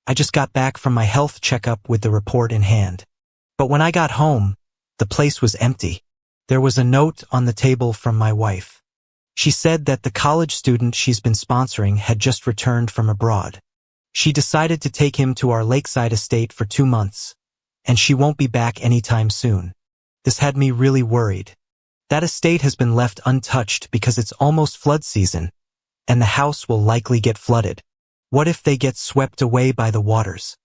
I just got back from my health checkup with the report in hand. But when I got home, the place was empty. There was a note on the table from my wife. She said that the college student she's been sponsoring had just returned from abroad. She decided to take him to our lakeside estate for 2 months, and she won't be back anytime soon. This had me really worried. That estate has been left untouched because it's almost flood season, and the house will likely get flooded. What if they get swept away by the waters?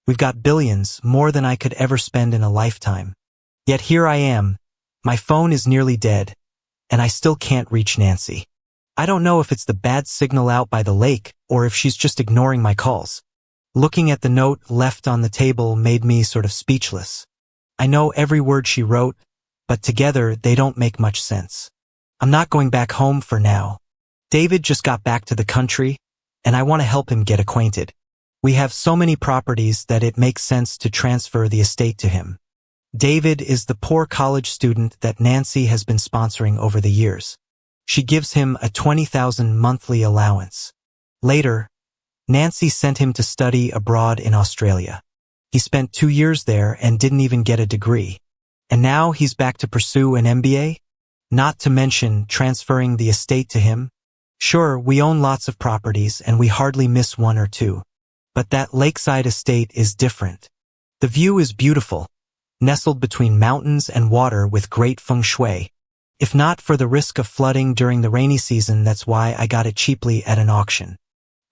We've got billions, more than I could ever spend in a lifetime. Yet here I am, my phone is nearly dead, and I still can't reach Nancy. I don't know if it's the bad signal out by the lake or if she's just ignoring my calls. Looking at the note left on the table made me sort of speechless. I know every word she wrote, but together they don't make much sense. I'm not going back home for now. David just got back to the country, and I want to help him get acquainted. We have so many properties that it makes sense to transfer the estate to him. David is the poor college student that Nancy has been sponsoring over the years. She gives him a $20,000 monthly allowance. Later, Nancy sent him to study abroad in Australia. He spent 2 years there and didn't even get a degree. And now he's back to pursue an MBA? Not to mention transferring the estate to him. Sure, we own lots of properties and we hardly miss 1 or 2. But that lakeside estate is different. The view is beautiful, nestled between mountains and water with great feng shui. If not for the risk of flooding during the rainy season, that's why I got it cheaply at an auction.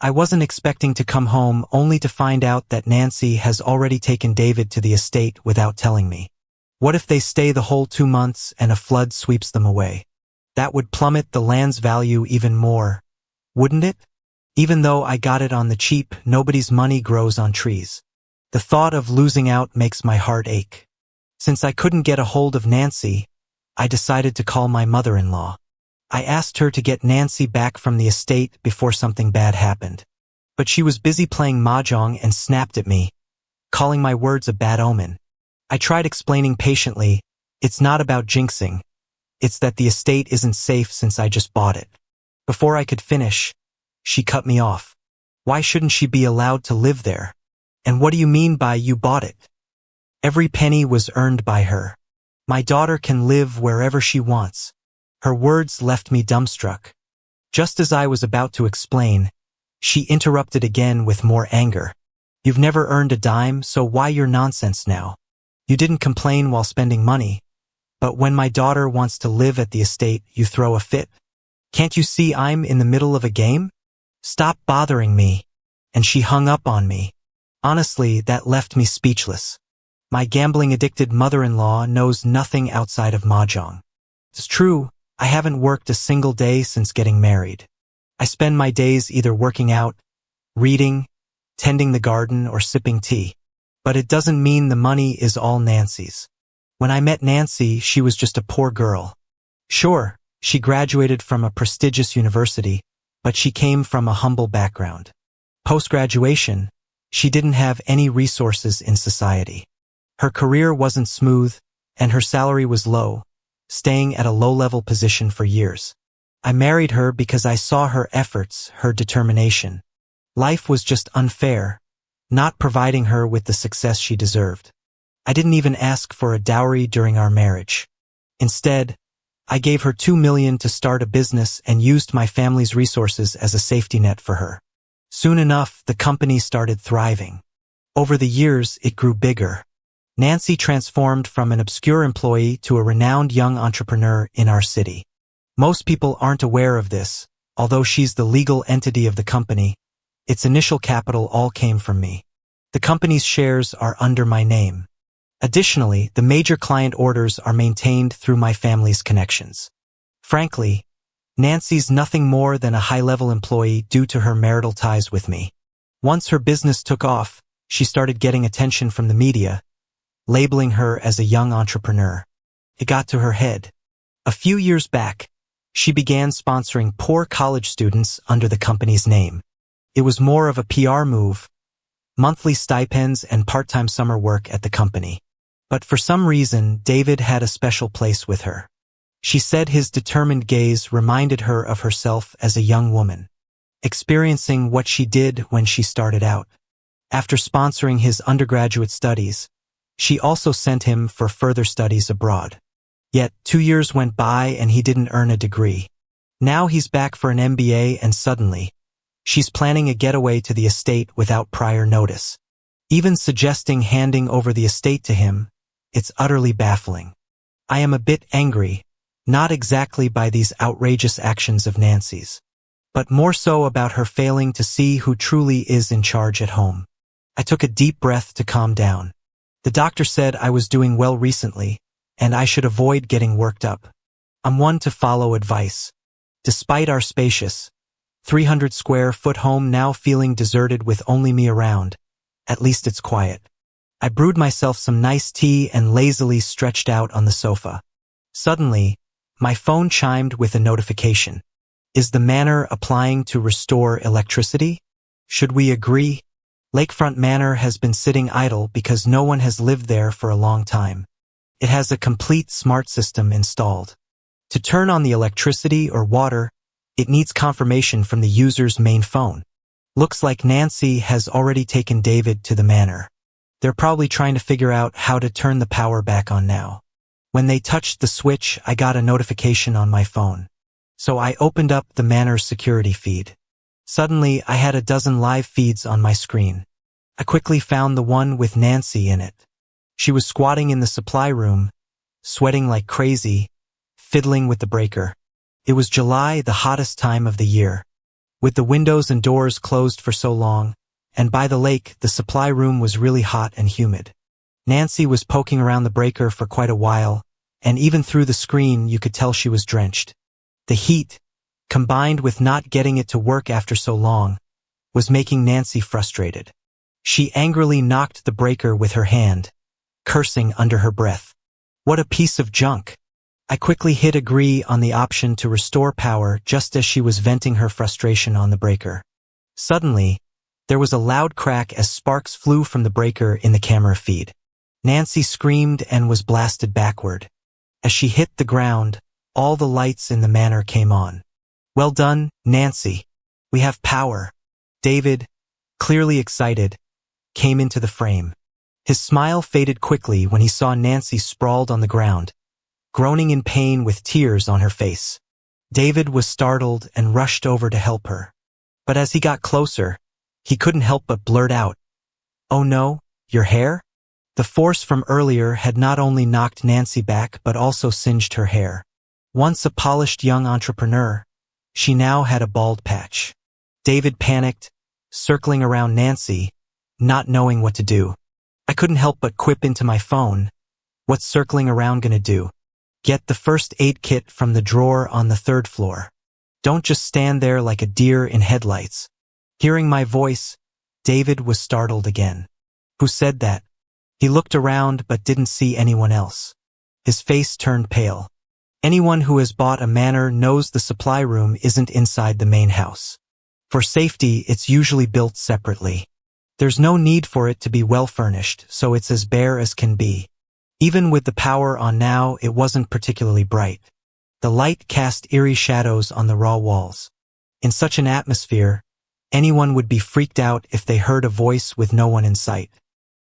I wasn't expecting to come home only to find out that Nancy has already taken David to the estate without telling me. What if they stay the whole 2 months and a flood sweeps them away? That would plummet the land's value even more, wouldn't it? Even though I got it on the cheap, nobody's money grows on trees. The thought of losing out makes my heart ache. Since I couldn't get a hold of Nancy, I decided to call my mother-in-law. I asked her to get Nancy back from the estate before something bad happened. But she was busy playing mahjong and snapped at me, calling my words a bad omen. I tried explaining patiently, it's not about jinxing. It's that the estate isn't safe since I just bought it. Before I could finish, she cut me off. Why shouldn't she be allowed to live there? And what do you mean by you bought it? Every penny was earned by her. My daughter can live wherever she wants. Her words left me dumbstruck. Just as I was about to explain, she interrupted again with more anger. You've never earned a dime, so why your nonsense now? You didn't complain while spending money, but when my daughter wants to live at the estate, you throw a fit. Can't you see I'm in the middle of a game? Stop bothering me. And she hung up on me. Honestly, that left me speechless. My gambling-addicted mother-in-law knows nothing outside of mahjong. It's true, I haven't worked a single day since getting married. I spend my days either working out, reading, tending the garden, or sipping tea. But it doesn't mean the money is all Nancy's. When I met Nancy, she was just a poor girl. Sure, she graduated from a prestigious university, but she came from a humble background. Post-graduation, she didn't have any resources in society. Her career wasn't smooth, and her salary was low, staying at a low-level position for years. I married her because I saw her efforts, her determination. Life was just unfair, not providing her with the success she deserved. I didn't even ask for a dowry during our marriage. Instead, I gave her $2 million to start a business and used my family's resources as a safety net for her. Soon enough, the company started thriving. Over the years, it grew bigger. Nancy transformed from an obscure employee to a renowned young entrepreneur in our city. Most people aren't aware of this, although she's the legal entity of the company. Its initial capital all came from me. The company's shares are under my name. Additionally, the major client orders are maintained through my family's connections. Frankly, Nancy's nothing more than a high-level employee due to her marital ties with me. Once her business took off, she started getting attention from the media, labeling her as a young entrepreneur. It got to her head. A few years back, she began sponsoring poor college students under the company's name. It was more of a PR move, monthly stipends and part-time summer work at the company. But for some reason, David had a special place with her. She said his determined gaze reminded her of herself as a young woman, experiencing what she did when she started out. After sponsoring his undergraduate studies, she also sent him for further studies abroad. Yet 2 years went by and he didn't earn a degree. Now he's back for an MBA and suddenly, she's planning a getaway to the estate without prior notice. Even suggesting handing over the estate to him, it's utterly baffling. I am a bit angry, not exactly by these outrageous actions of Nancy's, but more so about her failing to see who truly is in charge at home. I took a deep breath to calm down. The doctor said I was doing well recently, and I should avoid getting worked up. I'm one to follow advice. Despite our spacious, 300-square-foot home now feeling deserted with only me around, at least it's quiet. I brewed myself some nice tea and lazily stretched out on the sofa. Suddenly, my phone chimed with a notification. Is the manor applying to restore electricity? Should we agree? Lakefront Manor has been sitting idle because no one has lived there for a long time. It has a complete smart system installed. To turn on the electricity or water, it needs confirmation from the user's main phone. Looks like Nancy has already taken David to the manor. They're probably trying to figure out how to turn the power back on now. When they touched the switch, I got a notification on my phone. So I opened up the manor's security feed. Suddenly, I had a dozen live feeds on my screen. I quickly found the one with Nancy in it. She was squatting in the supply room, sweating like crazy, fiddling with the breaker. It was July, the hottest time of the year. With the windows and doors closed for so long, and by the lake, the supply room was really hot and humid. Nancy was poking around the breaker for quite a while, and even through the screen you could tell she was drenched. The heat, combined with not getting it to work after so long, was making Nancy frustrated. She angrily knocked the breaker with her hand, cursing under her breath. What a piece of junk! I quickly hit agree on the option to restore power just as she was venting her frustration on the breaker. Suddenly, there was a loud crack as sparks flew from the breaker in the camera feed. Nancy screamed and was blasted backward. As she hit the ground, all the lights in the manor came on. Well done, Nancy. We have power. David, clearly excited, came into the frame. His smile faded quickly when he saw Nancy sprawled on the ground, groaning in pain with tears on her face. David was startled and rushed over to help her. But as he got closer, he couldn't help but blurt out, "Oh no, your hair?" The force from earlier had not only knocked Nancy back but also singed her hair. Once a polished young entrepreneur, she now had a bald patch. David panicked, circling around Nancy, not knowing what to do. I couldn't help but quip into my phone, "What's circling around gonna do? Get the first aid kit from the drawer on the 3rd floor. Don't just stand there like a deer in headlights." Hearing my voice, David was startled again. Who said that? He looked around but didn't see anyone else. His face turned pale. Anyone who has bought a manor knows the supply room isn't inside the main house. For safety, it's usually built separately. There's no need for it to be well furnished, so it's as bare as can be. Even with the power on now, it wasn't particularly bright. The light cast eerie shadows on the raw walls. In such an atmosphere, anyone would be freaked out if they heard a voice with no one in sight.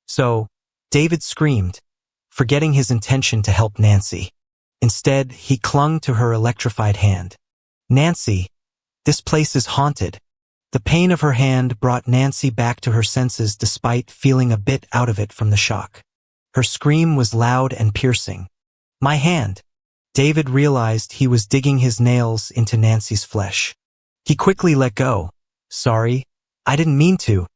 So, David screamed, forgetting his intention to help Nancy. Instead, he clung to her electrified hand. "Nancy, this place is haunted." The pain of her hand brought Nancy back to her senses despite feeling a bit out of it from the shock. Her scream was loud and piercing. "My hand!" David realized he was digging his nails into Nancy's flesh. He quickly let go. "Sorry, I didn't mean to."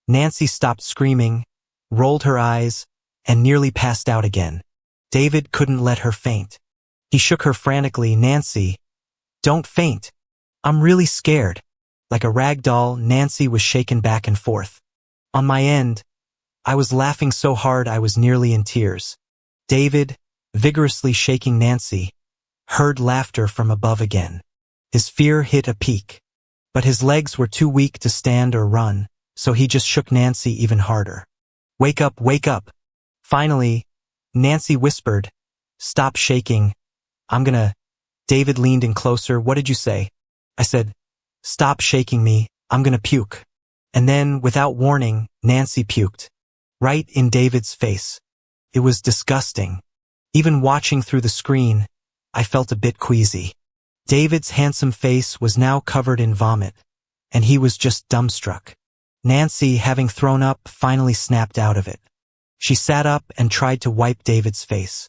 Nancy stopped screaming, rolled her eyes, and nearly passed out again. David couldn't let her faint. He shook her frantically. "Nancy, don't faint. I'm really scared." Like a rag doll, Nancy was shaken back and forth. On my end, I was laughing so hard I was nearly in tears. David, vigorously shaking Nancy, heard laughter from above again. His fear hit a peak. But his legs were too weak to stand or run, so he just shook Nancy even harder. "Wake up, wake up." Finally, Nancy whispered, "Stop shaking. I'm gonna..." David leaned in closer. "What did you say?" I said, "Stop shaking me. I'm gonna puke." And then, without warning, Nancy puked. Right in David's face. It was disgusting. Even watching through the screen, I felt a bit queasy. David's handsome face was now covered in vomit, and he was just dumbstruck. Nancy, having thrown up, finally snapped out of it. She sat up and tried to wipe David's face.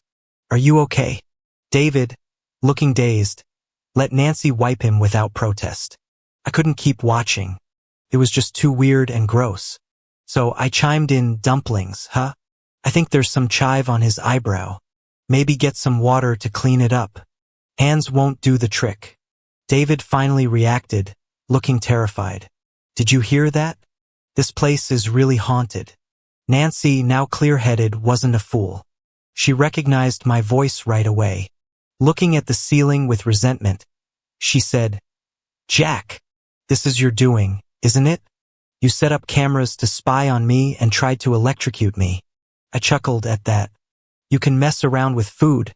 "Are you okay?" David, looking dazed, let Nancy wipe him without protest. I couldn't keep watching. It was just too weird and gross. So I chimed in, "Dumplings, huh? I think there's some chive on his eyebrow. Maybe get some water to clean it up. Hands won't do the trick." David finally reacted, looking terrified. "Did you hear that? This place is really haunted." Nancy, now clear-headed, wasn't a fool. She recognized my voice right away. Looking at the ceiling with resentment, she said, "Jack, this is your doing, isn't it? You set up cameras to spy on me and tried to electrocute me." I chuckled at that. "You can mess around with food,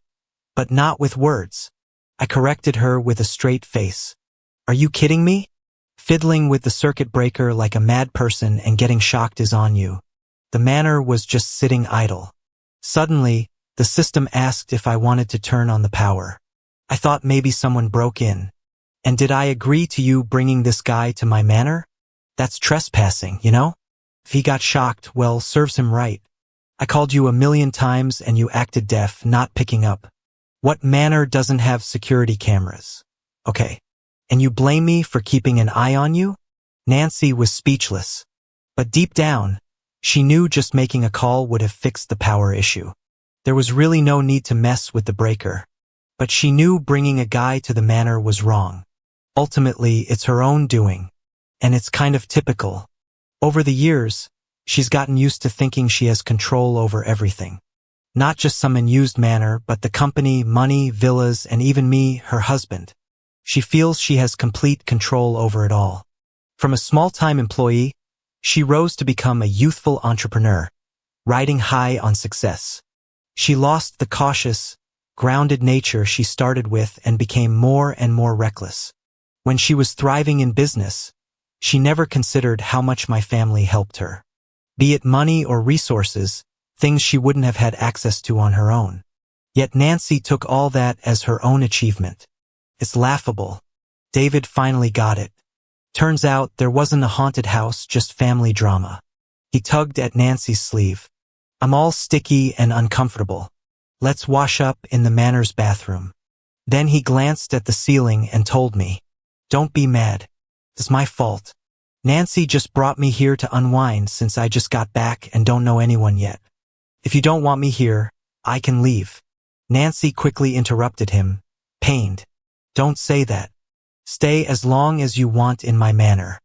but not with words." I corrected her with a straight face. "Are you kidding me? Fiddling with the circuit breaker like a mad person and getting shocked is on you. The manor was just sitting idle." Suddenly, the system asked if I wanted to turn on the power. I thought maybe someone broke in. "And did I agree to you bringing this guy to my manor? That's trespassing, you know? If he got shocked, well, serves him right. I called you 1,000,000 times and you acted deaf, not picking up. What manor doesn't have security cameras? Okay. And you blame me for keeping an eye on you?" Nancy was speechless. But deep down, she knew just making a call would have fixed the power issue. There was really no need to mess with the breaker. But she knew bringing a guy to the manor was wrong. Ultimately, it's her own doing. And it's kind of typical. Over the years, she's gotten used to thinking she has control over everything. Not just some unused manor, but the company, money, villas, and even me, her husband. She feels she has complete control over it all. From a small-time employee, she rose to become a youthful entrepreneur, riding high on success. She lost the cautious, grounded nature she started with and became more and more reckless. When she was thriving in business, she never considered how much my family helped her. Be it money or resources, things she wouldn't have had access to on her own. Yet Nancy took all that as her own achievement. It's laughable. David finally got it. Turns out there wasn't a haunted house, just family drama. He tugged at Nancy's sleeve. "I'm all sticky and uncomfortable. Let's wash up in the manor's bathroom." Then he glanced at the ceiling and told me, "Don't be mad. It's my fault. Nancy just brought me here to unwind since I just got back and don't know anyone yet. If you don't want me here, I can leave." Nancy quickly interrupted him, pained. "Don't say that. Stay as long as you want in my manor.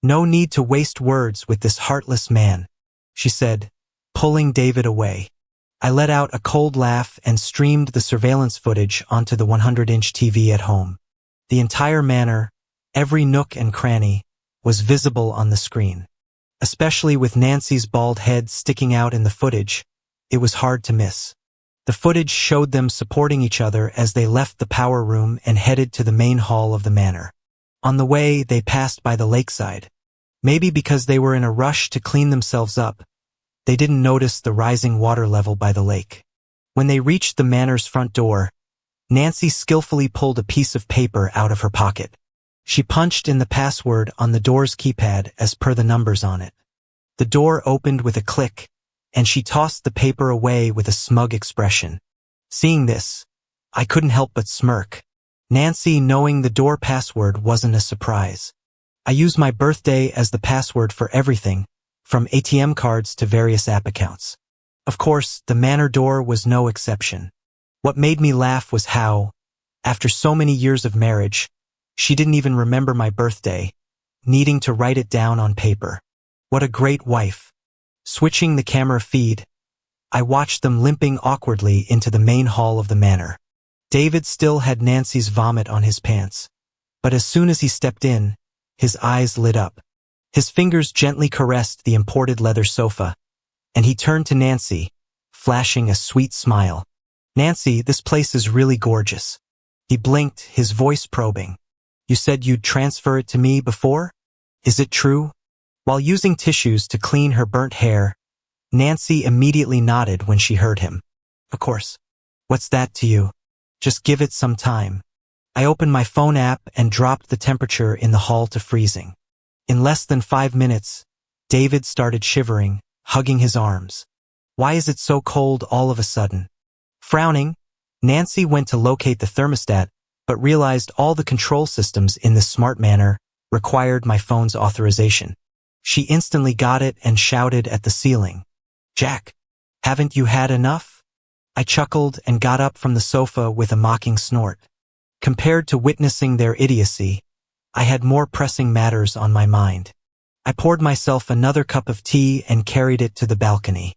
No need to waste words with this heartless man," she said, pulling David away. I let out a cold laugh and streamed the surveillance footage onto the 100-inch TV at home. The entire manor, every nook and cranny, was visible on the screen. Especially with Nancy's bald head sticking out in the footage, it was hard to miss. The footage showed them supporting each other as they left the power room and headed to the main hall of the manor. On the way, they passed by the lakeside. Maybe because they were in a rush to clean themselves up, they didn't notice the rising water level by the lake. When they reached the manor's front door, Nancy skillfully pulled a piece of paper out of her pocket. She punched in the password on the door's keypad as per the numbers on it. The door opened with a click, and she tossed the paper away with a smug expression. Seeing this, I couldn't help but smirk. Nancy knowing the door password wasn't a surprise. I use my birthday as the password for everything, from ATM cards to various app accounts. Of course, the manor door was no exception. What made me laugh was how, after so many years of marriage, she didn't even remember my birthday, needing to write it down on paper. What a great wife. Switching the camera feed, I watched them limping awkwardly into the main hall of the manor. David still had Nancy's vomit on his pants, but as soon as he stepped in, his eyes lit up. His fingers gently caressed the imported leather sofa, and he turned to Nancy, flashing a sweet smile. "Nancy, this place is really gorgeous." He blinked, his voice probing. "You said you'd transfer it to me before? Is it true?" While using tissues to clean her burnt hair, Nancy immediately nodded when she heard him. Of course. What's that to you? Just give it some time. I opened my phone app and dropped the temperature in the hall to freezing. In less than 5 minutes, David started shivering, hugging his arms. Why is it so cold all of a sudden? Frowning, Nancy went to locate the thermostat, but realized all the control systems in the smart manor required my phone's authorization. She instantly got it and shouted at the ceiling. Jack, haven't you had enough? I chuckled and got up from the sofa with a mocking snort. Compared to witnessing their idiocy, I had more pressing matters on my mind. I poured myself another cup of tea and carried it to the balcony.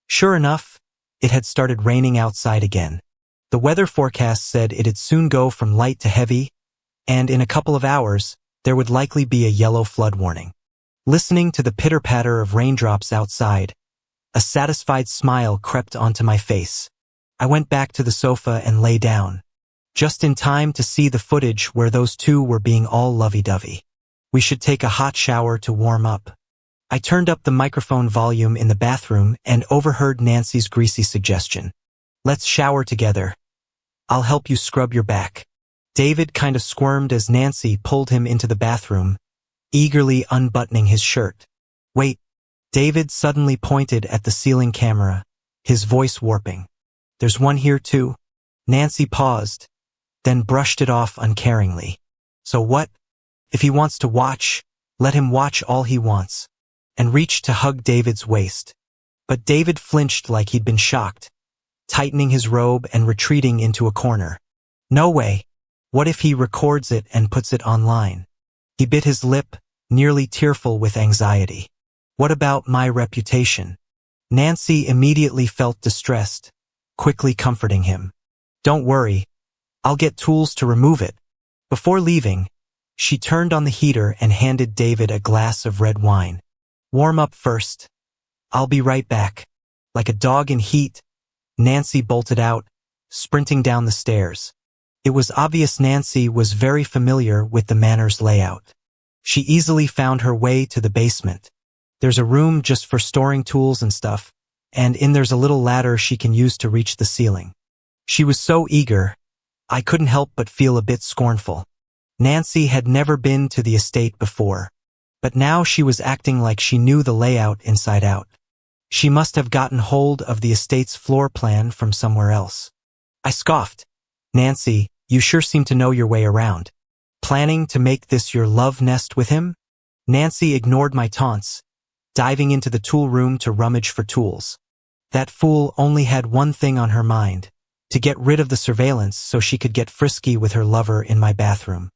Sure enough, it had started raining outside again. The weather forecast said it'd soon go from light to heavy, and in a couple of hours, there would likely be a yellow flood warning. Listening to the pitter-patter of raindrops outside, a satisfied smile crept onto my face. I went back to the sofa and lay down, just in time to see the footage where those two were being all lovey-dovey. We should take a hot shower to warm up. I turned up the microphone volume in the bathroom and overheard Nancy's greasy suggestion. Let's shower together. I'll help you scrub your back. David kind of squirmed as Nancy pulled him into the bathroom, eagerly unbuttoning his shirt. Wait, David suddenly pointed at the ceiling camera, his voice warping. There's one here too. Nancy paused, then brushed it off uncaringly. So what? If he wants to watch, let him watch all he wants, and reached to hug David's waist. But David flinched like he'd been shocked, tightening his robe and retreating into a corner. No way. What if he records it and puts it online? He bit his lip, nearly tearful with anxiety. What about my reputation? Nancy immediately felt distressed, quickly comforting him. Don't worry, I'll get tools to remove it. Before leaving, she turned on the heater and handed David a glass of red wine. Warm up first. I'll be right back. Like a dog in heat, Nancy bolted out, sprinting down the stairs. It was obvious Nancy was very familiar with the manor's layout. She easily found her way to the basement. There's a room just for storing tools and stuff, and in there's a little ladder she can use to reach the ceiling. She was so eager, I couldn't help but feel a bit scornful. Nancy had never been to the estate before, but now she was acting like she knew the layout inside out. She must have gotten hold of the estate's floor plan from somewhere else. I scoffed. Nancy, you sure seem to know your way around. Planning to make this your love nest with him? Nancy ignored my taunts, diving into the tool room to rummage for tools. That fool only had one thing on her mind, to get rid of the surveillance so she could get frisky with her lover in my bathroom.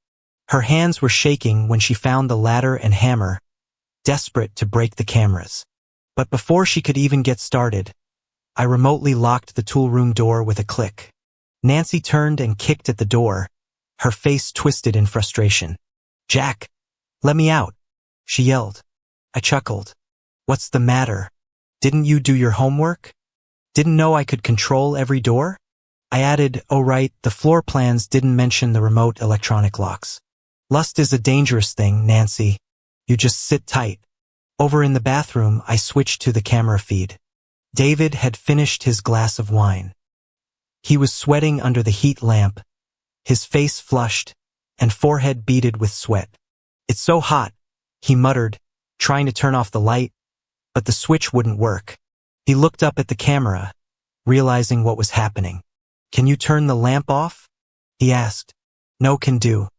Her hands were shaking when she found the ladder and hammer, desperate to break the cameras. But before she could even get started, I remotely locked the tool room door with a click. Nancy turned and kicked at the door, her face twisted in frustration. Jack, let me out, she yelled. I chuckled. What's the matter? Didn't you do your homework? Didn't know I could control every door? I added, oh right, the floor plans didn't mention the remote electronic locks. Lust is a dangerous thing, Nancy. You just sit tight. Over in the bathroom, I switched to the camera feed. David had finished his glass of wine. He was sweating under the heat lamp, his face flushed, and forehead beaded with sweat. It's so hot, he muttered, trying to turn off the light, but the switch wouldn't work. He looked up at the camera, realizing what was happening. Can you turn the lamp off? He asked. No, can do.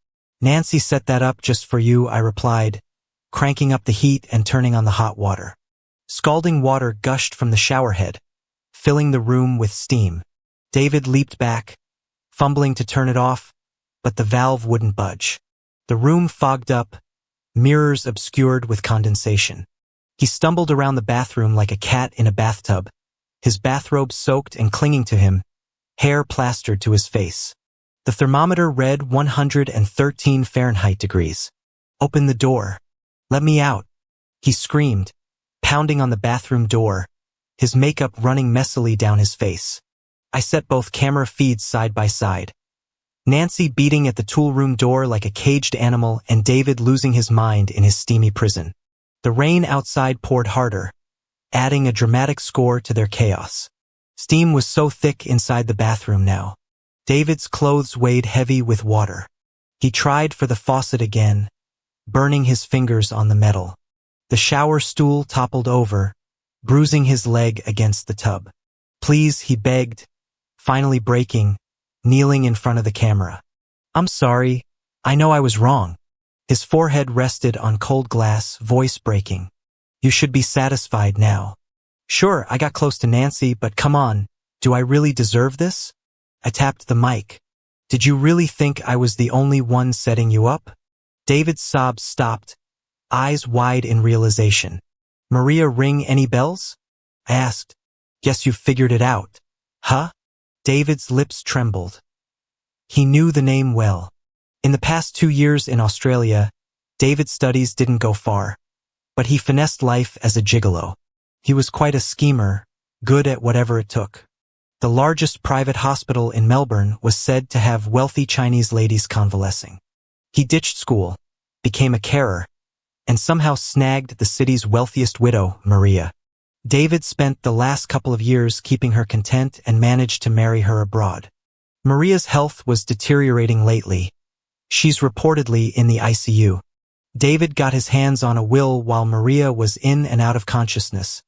Nancy set that up just for you, I replied, cranking up the heat and turning on the hot water. Scalding water gushed from the shower head, filling the room with steam. David leaped back, fumbling to turn it off, but the valve wouldn't budge. The room fogged up, mirrors obscured with condensation. He stumbled around the bathroom like a cat in a bathtub, his bathrobe soaked and clinging to him, hair plastered to his face. The thermometer read 113 Fahrenheit degrees. Open the door. Let me out, he screamed, pounding on the bathroom door, his makeup running messily down his face. I set both camera feeds side by side. Nancy beating at the tool room door like a caged animal and David losing his mind in his steamy prison. The rain outside poured harder, adding a dramatic score to their chaos. Steam was so thick inside the bathroom now. David's clothes weighed heavy with water. He tried for the faucet again, burning his fingers on the metal. The shower stool toppled over, bruising his leg against the tub. "Please," he begged, finally breaking, kneeling in front of the camera. "I'm sorry. I know I was wrong." His forehead rested on cold glass, voice breaking. "You should be satisfied now. Sure, I got close to Nancy, but come on, do I really deserve this?" I tapped the mic. "Did you really think I was the only one setting you up?" David's sobs stopped, eyes wide in realization. "Maria ring any bells?" I asked. "Guess you've figured it out." "Huh?" David's lips trembled. He knew the name well. In the past 2 years in Australia, David's studies didn't go far, but he finessed life as a gigolo. He was quite a schemer, good at whatever it took. The largest private hospital in Melbourne was said to have wealthy Chinese ladies convalescing. He ditched school, became a carer, and somehow snagged the city's wealthiest widow, Maria. David spent the last couple of years keeping her content and managed to marry her abroad. Maria's health was deteriorating lately. She's reportedly in the ICU. David got his hands on a will while Maria was in and out of consciousness,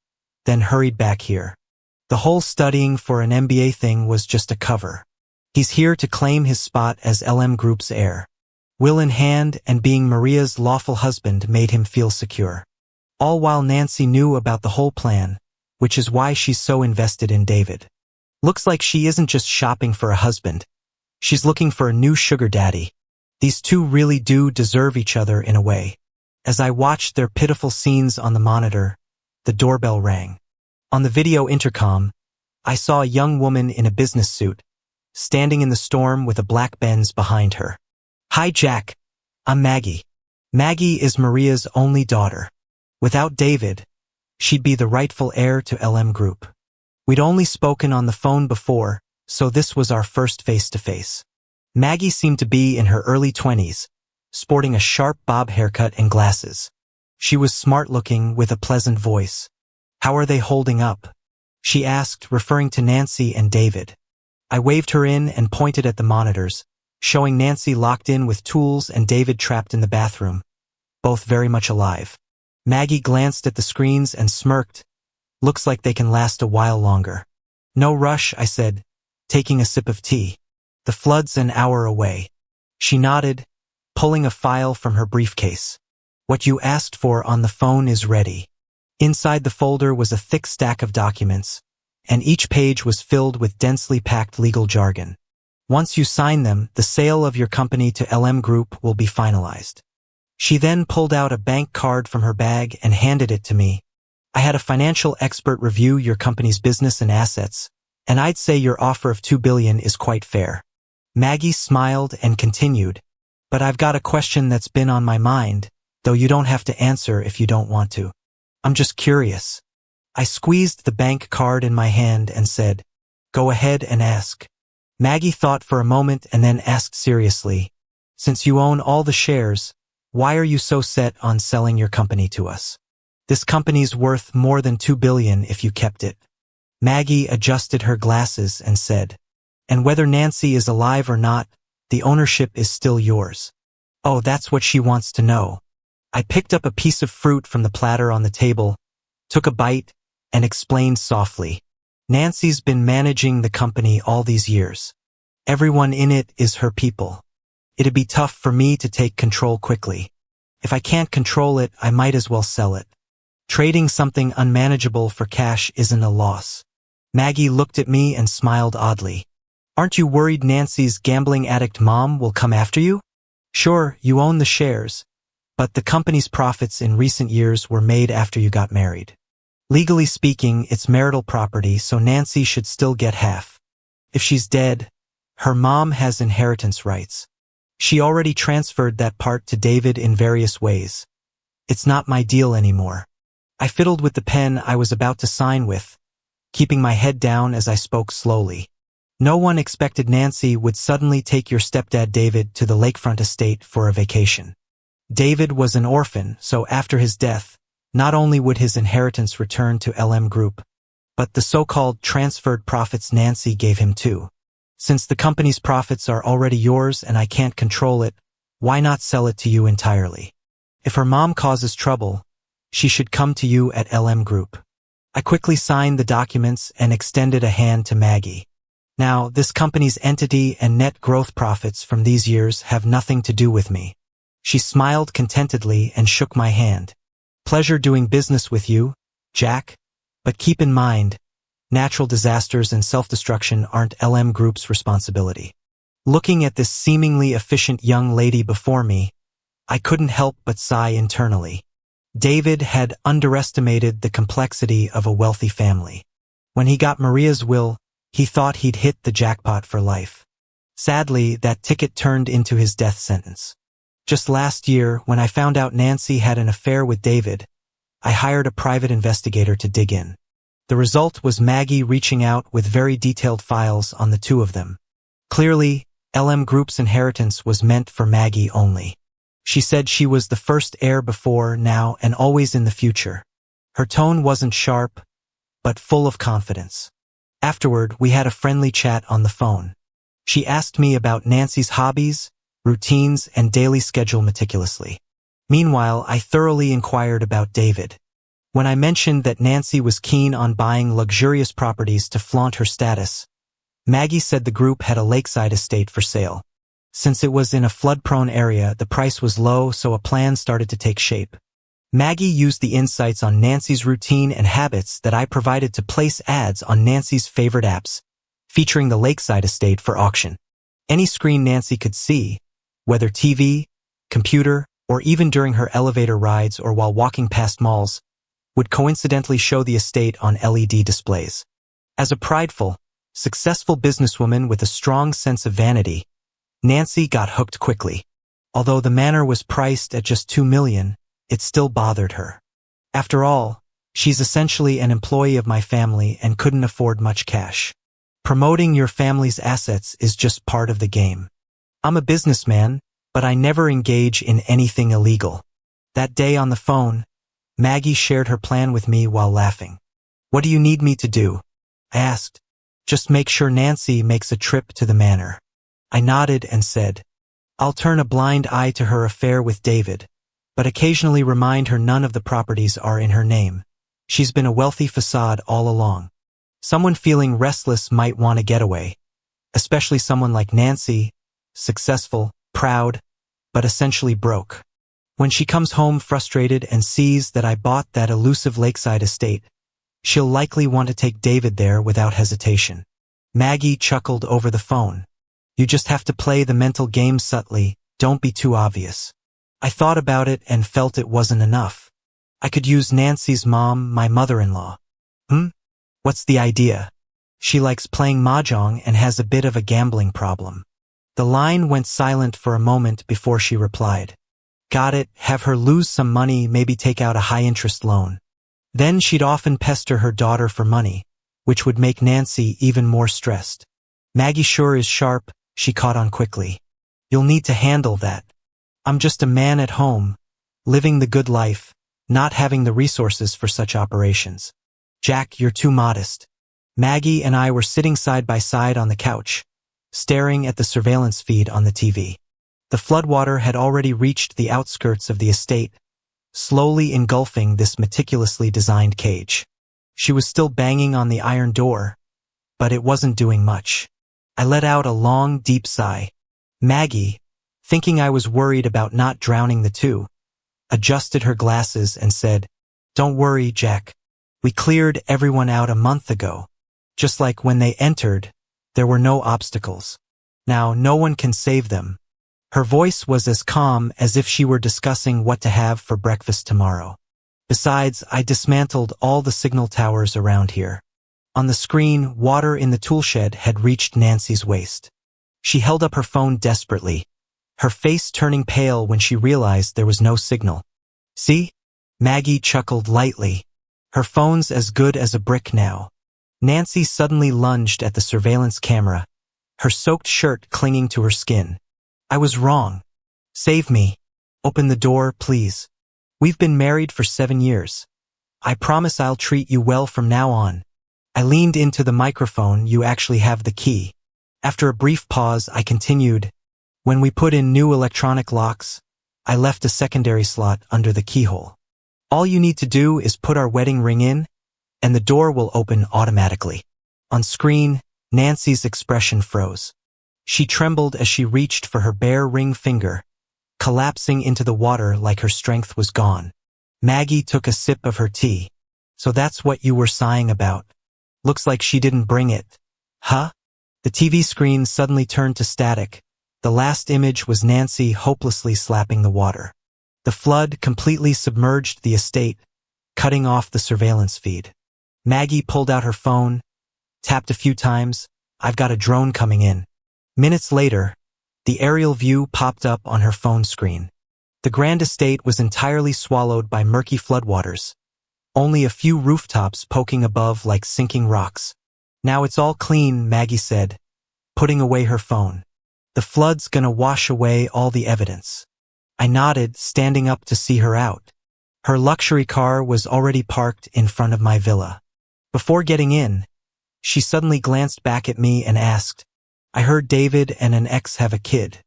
then hurried back here. The whole studying for an MBA thing was just a cover. He's here to claim his spot as LM Group's heir. Will in hand, and being Maria's lawful husband made him feel secure. All while Nancy knew about the whole plan, which is why she's so invested in David. Looks like she isn't just shopping for a husband. She's looking for a new sugar daddy. These two really do deserve each other in a way. As I watched their pitiful scenes on the monitor, the doorbell rang. On the video intercom, I saw a young woman in a business suit, standing in the storm with a black Benz behind her. "Hi, Jack. I'm Maggie." Maggie is Maria's only daughter. Without David, she'd be the rightful heir to LM Group. We'd only spoken on the phone before, so this was our first face-to-face. Maggie seemed to be in her early 20s, sporting a sharp bob haircut and glasses. She was smart-looking with a pleasant voice. "How are they holding up?" she asked, referring to Nancy and David. I waved her in and pointed at the monitors, showing Nancy locked in with tools and David trapped in the bathroom, both very much alive. Maggie glanced at the screens and smirked. "Looks like they can last a while longer." "No rush," I said, taking a sip of tea. "The flood's an hour away." She nodded, pulling a file from her briefcase. "What you asked for on the phone is ready." Inside the folder was a thick stack of documents, and each page was filled with densely packed legal jargon. "Once you sign them, the sale of your company to LM Group will be finalized." She then pulled out a bank card from her bag and handed it to me. "I had a financial expert review your company's business and assets, and I'd say your offer of $2 billion is quite fair." Maggie smiled and continued, "But I've got a question that's been on my mind, though you don't have to answer if you don't want to. I'm just curious." I squeezed the bank card in my hand and said, "Go ahead and ask." Maggie thought for a moment and then asked seriously, "Since you own all the shares, why are you so set on selling your company to us? This company's worth more than $2 billion if you kept it." Maggie adjusted her glasses and said, "And whether Nancy is alive or not, the ownership is still yours." "Oh, that's what she wants to know." I picked up a piece of fruit from the platter on the table, took a bite, and explained softly, "Nancy's been managing the company all these years. Everyone in it is her people. It'd be tough for me to take control quickly. If I can't control it, I might as well sell it. Trading something unmanageable for cash isn't a loss." Maggie looked at me and smiled oddly. "Aren't you worried Nancy's gambling addict mom will come after you? Sure, you own the shares, but the company's profits in recent years were made after you got married. Legally speaking, it's marital property, so Nancy should still get half. If she's dead, her mom has inheritance rights. She already transferred that part to David in various ways. It's not my deal anymore." I fiddled with the pen I was about to sign with, keeping my head down as I spoke slowly. "No one expected Nancy would suddenly take your stepdad David to the lakefront estate for a vacation. David was an orphan, so after his death, Not only would his inheritance return to LM Group, but the so-called transferred profits Nancy gave him too. Since the company's profits are already yours and I can't control it, why not sell it to you entirely? If her mom causes trouble, she should come to you at LM Group. I quickly signed the documents and extended a hand to Maggie. Now, this company's entity and net growth profits from these years have nothing to do with me. She smiled contentedly and shook my hand. Pleasure doing business with you, Jack, but keep in mind, natural disasters and self-destruction aren't LM Group's responsibility. Looking at this seemingly efficient young lady before me, I couldn't help but sigh internally. David had underestimated the complexity of a wealthy family. When he got Maria's will, he thought he'd hit the jackpot for life. Sadly, that ticket turned into his death sentence. Just last year, when I found out Nancy had an affair with David, I hired a private investigator to dig in. The result was Maggie reaching out with very detailed files on the two of them. Clearly, LM Group's inheritance was meant for Maggie only. She said she was the first heir before, now, and always in the future. Her tone wasn't sharp, but full of confidence. Afterward, we had a friendly chat on the phone. She asked me about Nancy's hobbies, routines, and daily schedule meticulously. Meanwhile, I thoroughly inquired about David. When I mentioned that Nancy was keen on buying luxurious properties to flaunt her status, Maggie said the group had a lakeside estate for sale. Since it was in a flood-prone area, the price was low, so a plan started to take shape. Maggie used the insights on Nancy's routine and habits that I provided to place ads on Nancy's favorite apps, featuring the lakeside estate for auction. Any screen Nancy could see, whether TV, computer, or even during her elevator rides or while walking past malls, would coincidentally show the estate on LED displays. As a prideful, successful businesswoman with a strong sense of vanity, Nancy got hooked quickly. Although the manor was priced at just $2 million, it still bothered her. After all, she's essentially an employee of my family and couldn't afford much cash. Promoting your family's assets is just part of the game. I'm a businessman, but I never engage in anything illegal. That day on the phone, Maggie shared her plan with me while laughing. What do you need me to do? I asked. Just make sure Nancy makes a trip to the manor. I nodded and said, I'll turn a blind eye to her affair with David, but occasionally remind her none of the properties are in her name. She's been a wealthy facade all along. Someone feeling restless might want a getaway, especially someone like Nancy, successful, proud, but essentially broke. When she comes home frustrated and sees that I bought that elusive lakeside estate, she'll likely want to take David there without hesitation. Maggie chuckled over the phone. You just have to play the mental game subtly, don't be too obvious. I thought about it and felt it wasn't enough. I could use Nancy's mom, my mother-in-law. What's the idea? She likes playing mahjong and has a bit of a gambling problem. The line went silent for a moment before she replied. Got it, have her lose some money, maybe take out a high-interest loan. Then she'd often pester her daughter for money, which would make Nancy even more stressed. Maggie sure is sharp, she caught on quickly. You'll need to handle that. I'm just a man at home, living the good life, not having the resources for such operations. Jack, you're too modest. Maggie and I were sitting side by side on the couch, staring at the surveillance feed on the TV. The floodwater had already reached the outskirts of the estate, slowly engulfing this meticulously designed cage. She was still banging on the iron door, but it wasn't doing much. I let out a long, deep sigh. Maggie, thinking I was worried about not drowning the two, adjusted her glasses and said, Don't worry, Jack. We cleared everyone out a month ago. Just like when they entered, there were no obstacles. Now no one can save them. Her voice was as calm as if she were discussing what to have for breakfast tomorrow. Besides, I dismantled all the signal towers around here. On the screen, water in the toolshed had reached Nancy's waist. She held up her phone desperately, her face turning pale when she realized there was no signal. See? Maggie chuckled lightly. Her phone's as good as a brick now. Nancy suddenly lunged at the surveillance camera, her soaked shirt clinging to her skin. I was wrong. Save me. Open the door, please. We've been married for 7 years. I promise I'll treat you well from now on. I leaned into the microphone. You actually have the key. After a brief pause, I continued. When we put in new electronic locks, I left a secondary slot under the keyhole. All you need to do is put our wedding ring in, and the door will open automatically. On screen, Nancy's expression froze. She trembled as she reached for her bare ring finger, collapsing into the water like her strength was gone. Maggie took a sip of her tea. So that's what you were sighing about. Looks like she didn't bring it. Huh? The TV screen suddenly turned to static. The last image was Nancy hopelessly slapping the water. The flood completely submerged the estate, cutting off the surveillance feed. Maggie pulled out her phone, tapped a few times. I've got a drone coming in. Minutes later, the aerial view popped up on her phone screen. The grand estate was entirely swallowed by murky floodwaters, only a few rooftops poking above like sinking rocks. Now it's all clean, Maggie said, putting away her phone. The flood's gonna wash away all the evidence. I nodded, standing up to see her out. Her luxury car was already parked in front of my villa. Before getting in, she suddenly glanced back at me and asked, I heard David and an ex have a kid.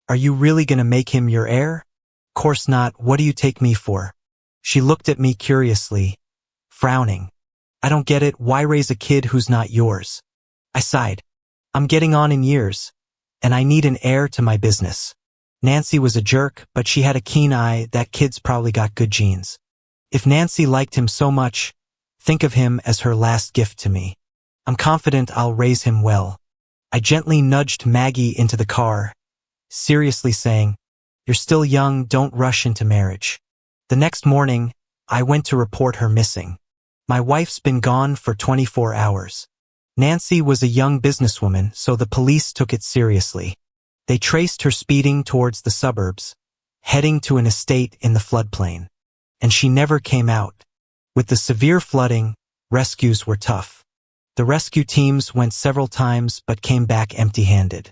Are you really gonna make him your heir? Course not. What do you take me for? She looked at me curiously, frowning. I don't get it. Why raise a kid who's not yours? I sighed. I'm getting on in years, and I need an heir to my business. Nancy was a jerk, but she had a keen eye. That kid's probably got good genes. If Nancy liked him so much, think of him as her last gift to me. I'm confident I'll raise him well. I gently nudged Maggie into the car, seriously saying, You're still young, don't rush into marriage. The next morning, I went to report her missing. My wife's been gone for 24 hours. Nancy was a young businesswoman, so the police took it seriously. They traced her speeding towards the suburbs, heading to an estate in the floodplain. And she never came out. With the severe flooding, rescues were tough. The rescue teams went several times but came back empty-handed.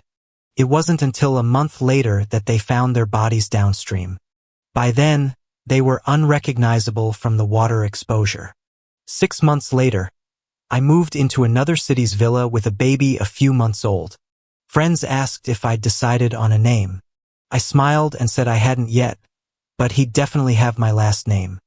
It wasn't until a month later that they found their bodies downstream. By then, they were unrecognizable from the water exposure. 6 months later, I moved into another city's villa with a baby a few months old. Friends asked if I'd decided on a name. I smiled and said I hadn't yet, but he'd definitely have my last name.